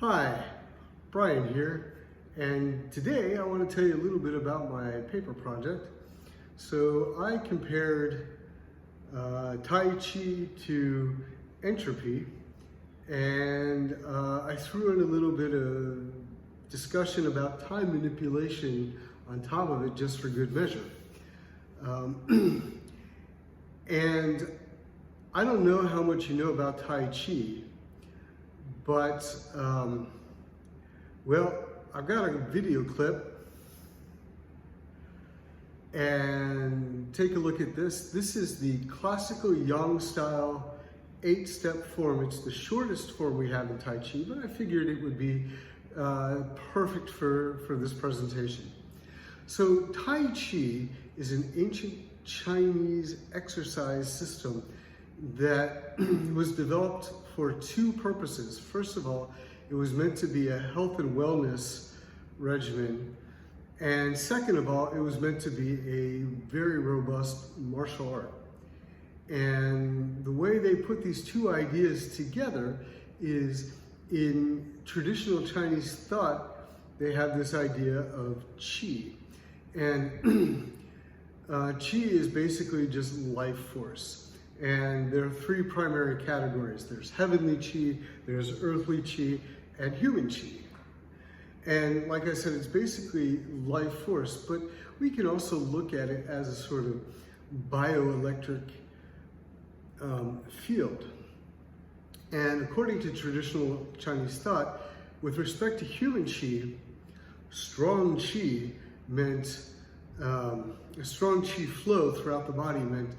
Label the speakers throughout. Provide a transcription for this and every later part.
Speaker 1: Hi, Brian here, and today I want to tell you a little bit about my paper project. So I compared Tai Chi to entropy, and I threw in a little bit of discussion about time manipulation on top of it just for good measure. And I don't know how much you know about Tai Chi, but, well, I've got a video clip, and take a look at this. This is the classical Yang style 8-step form. It's the shortest form we have in Tai Chi, but I figured it would be perfect for this presentation. So Tai Chi is an ancient Chinese exercise system that was developed for two purposes. First of all, it was meant to be a health and wellness regimen. And second of all, it was meant to be a very robust martial art. And the way they put these two ideas together is in traditional Chinese thought, they have this idea of qi. And qi is basically just life force. And there are three primary categories. There's heavenly qi, there's earthly qi, and human qi. And like I said, it's basically life force, but we can also look at it as a sort of bioelectric field. And according to traditional Chinese thought, with respect to human qi, strong qi meant, a strong qi flow throughout the body meant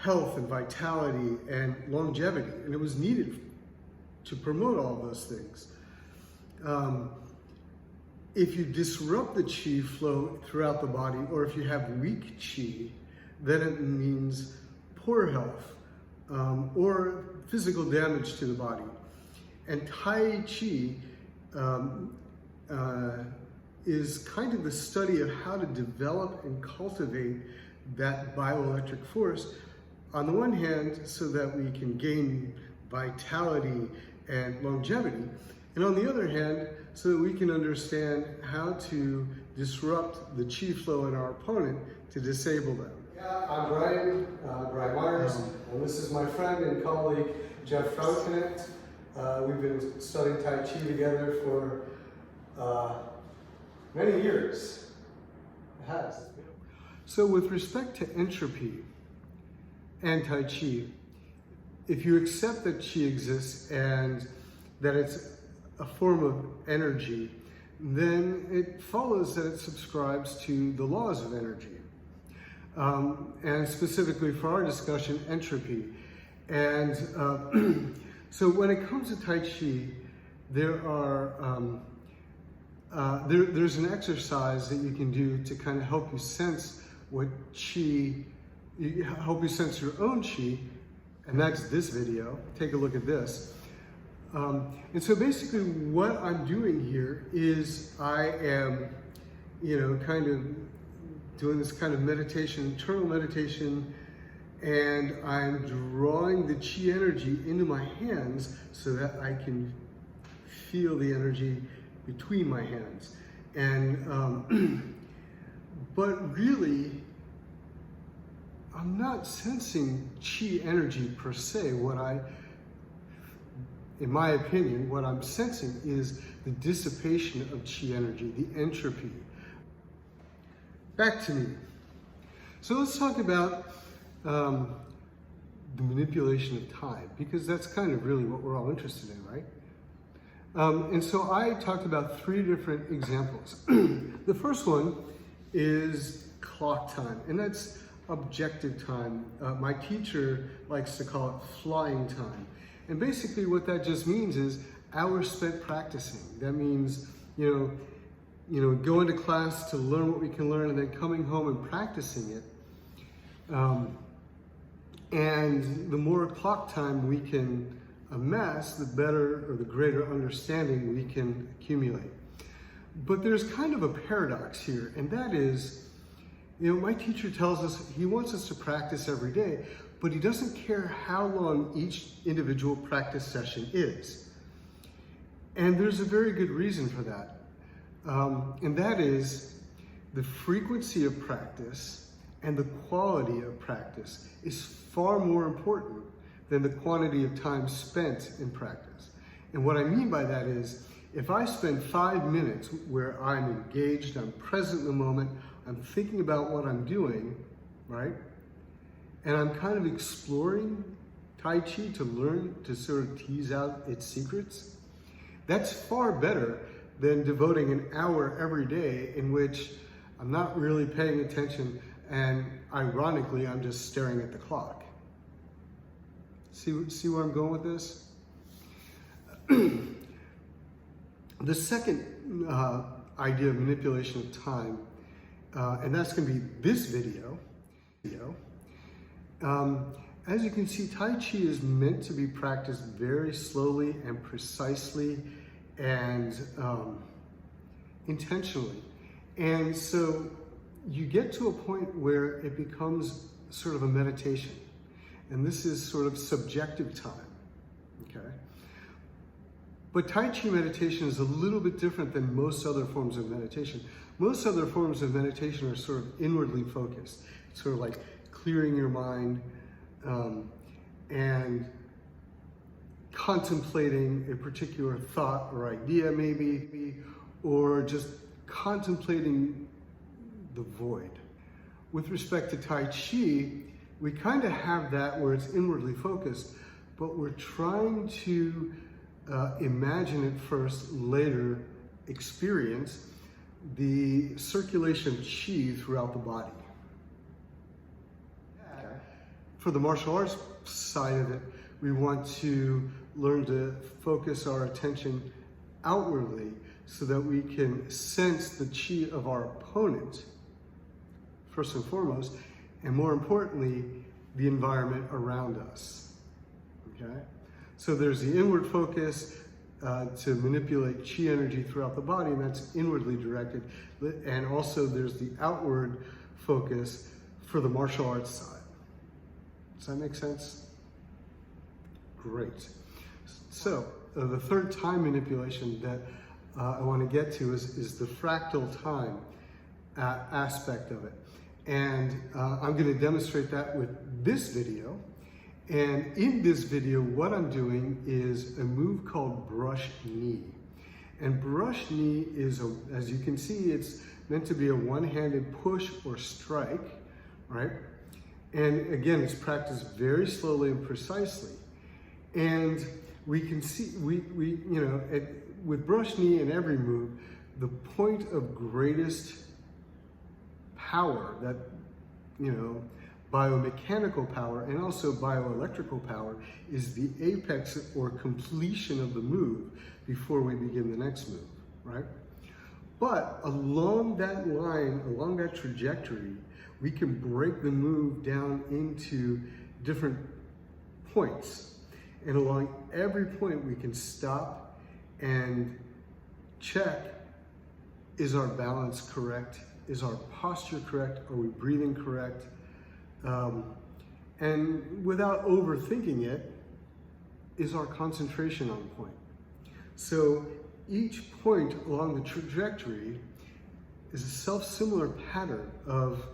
Speaker 1: health and vitality and longevity, and it was needed to promote all those things. If you disrupt the qi flow throughout the body, or if you have weak qi, then it means poor health or physical damage to the body. And Tai Chi is kind of the study of how to develop and cultivate that bioelectric force, on the one hand, so that we can gain vitality and longevity, and on the other hand, so that we can understand how to disrupt the qi flow in our opponent to disable them. Yeah, I'm Brian Myers, and this is my friend and colleague, Jeff Frauenknecht. We've been studying Tai Chi together for many years. It has. So with respect to entropy and Tai Chi, if you accept that Qi exists and that it's a form of energy, then it follows that it subscribes to the laws of energy. And specifically for our discussion, entropy. And so when it comes to Tai Chi, there are, there's an exercise that you can do to kind of help you sense what Qi, help you sense your own qi, and that's this video. Take a look at this. And so basically what I'm doing here is I am, kind of doing this kind of meditation, internal meditation, and I'm drawing the qi energy into my hands so that I can feel the energy between my hands. And, but really, I'm not sensing qi energy per se. In my opinion, what I'm sensing is the dissipation of qi energy, the entropy. Back to me. So let's talk about the manipulation of time, because that's kind of really what we're all interested in, right? And so I talked about three different examples. The first one is clock time, and that's objective time. My teacher likes to call it flying time. And basically what that just means is hours spent practicing. That means, going to class to learn what we can learn and then coming home and practicing it. And the more clock time we can amass, the better or the greater understanding we can accumulate. But there's kind of a paradox here, and that is, my teacher tells us he wants us to practice every day, but he doesn't care how long each individual practice session is. And there's a very good reason for that. And that is the frequency of practice and the quality of practice is far more important than the quantity of time spent in practice. And what I mean by that is, if I spend 5 minutes where I'm engaged, I'm present in the moment, I'm thinking about what I'm doing, right? And I'm kind of exploring Tai Chi to learn, to sort of tease out its secrets, that's far better than devoting an hour every day in which I'm not really paying attention and ironically, I'm just staring at the clock. See where I'm going with this? The second idea of manipulation of time, and that's going to be this video. As you can see, Tai Chi is meant to be practiced very slowly and precisely and intentionally. And so you get to a point where it becomes sort of a meditation. And this is sort of subjective time, okay? But Tai Chi meditation is a little bit different than most other forms of meditation. Most other forms of meditation are sort of inwardly focused. It's sort of like clearing your mind and contemplating a particular thought or idea maybe, or just contemplating the void. With respect to Tai Chi, we kind of have that where it's inwardly focused, but we're trying to imagine it first, later experience the circulation of chi throughout the body. For the martial arts side of it, we want to learn to focus our attention outwardly so that we can sense the chi of our opponent, first and foremost, and more importantly, the environment around us, okay? So there's the inward focus to manipulate chi energy throughout the body, and that's inwardly directed. And also there's the outward focus for the martial arts side. Does that make sense? Great. So the third time manipulation that I want to get to is the fractal time aspect of it. And I'm going to demonstrate that with this video. And in this video, what I'm doing is a move called brush knee. And brush knee is, as you can see, it's meant to be a one-handed push or strike, right? And again, it's practiced very slowly and precisely. And we can see, with brush knee in every move, the point of greatest power, that, biomechanical power and also bioelectrical power, is the apex or completion of the move before we begin the next move, right? But along that line, along that trajectory, we can break the move down into different points. And along every point, we can stop and check, is our balance correct? Is our posture correct? Are we breathing correct? And without overthinking it, is our concentration on point? So each point along the trajectory is a self-similar pattern of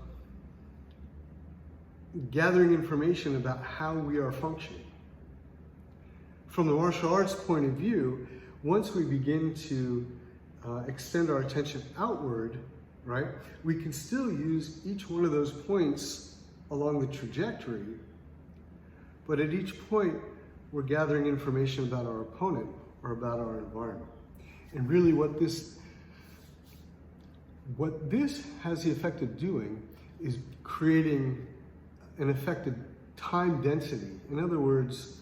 Speaker 1: gathering information about how we are functioning. From the martial arts point of view, once we begin to extend our attention outward, right, we can still use each one of those points along the trajectory, but at each point, we're gathering information about our opponent or about our environment. And really what this has the effect of doing is creating an effective time density. In other words,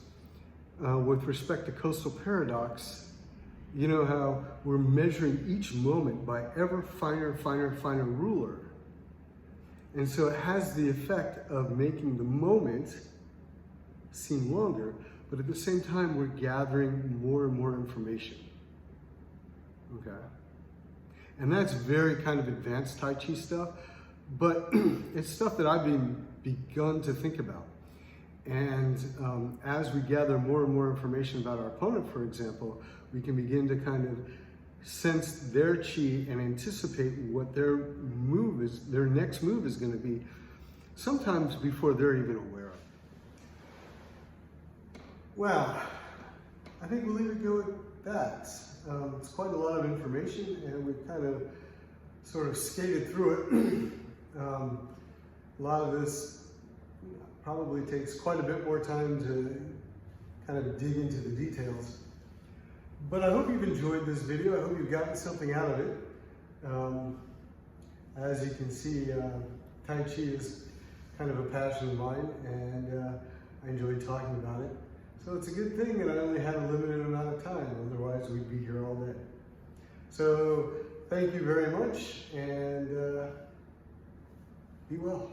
Speaker 1: with respect to coastal paradox, you know how we're measuring each moment by ever finer ruler. And so it has the effect of making the moment seem longer, but at the same time, we're gathering more and more information, okay? And that's very kind of advanced Tai Chi stuff, but it's stuff that I've begun to think about. And as we gather more and more information about our opponent, for example, We can begin to kind of sense their chi and anticipate what their next move is going to be, sometimes before they're even aware of it. Well, I think we'll leave it go at that. It's quite a lot of information, and we've kind of sort of skated through it. A lot of this probably takes quite a bit more time to kind of dig into the details. But I hope you've enjoyed this video. I hope you've gotten something out of it. As you can see, Tai Chi is kind of a passion of mine, and I enjoy talking about it. So it's a good thing that I only had a limited amount of time, otherwise we'd be here all day. So thank you very much, and be well.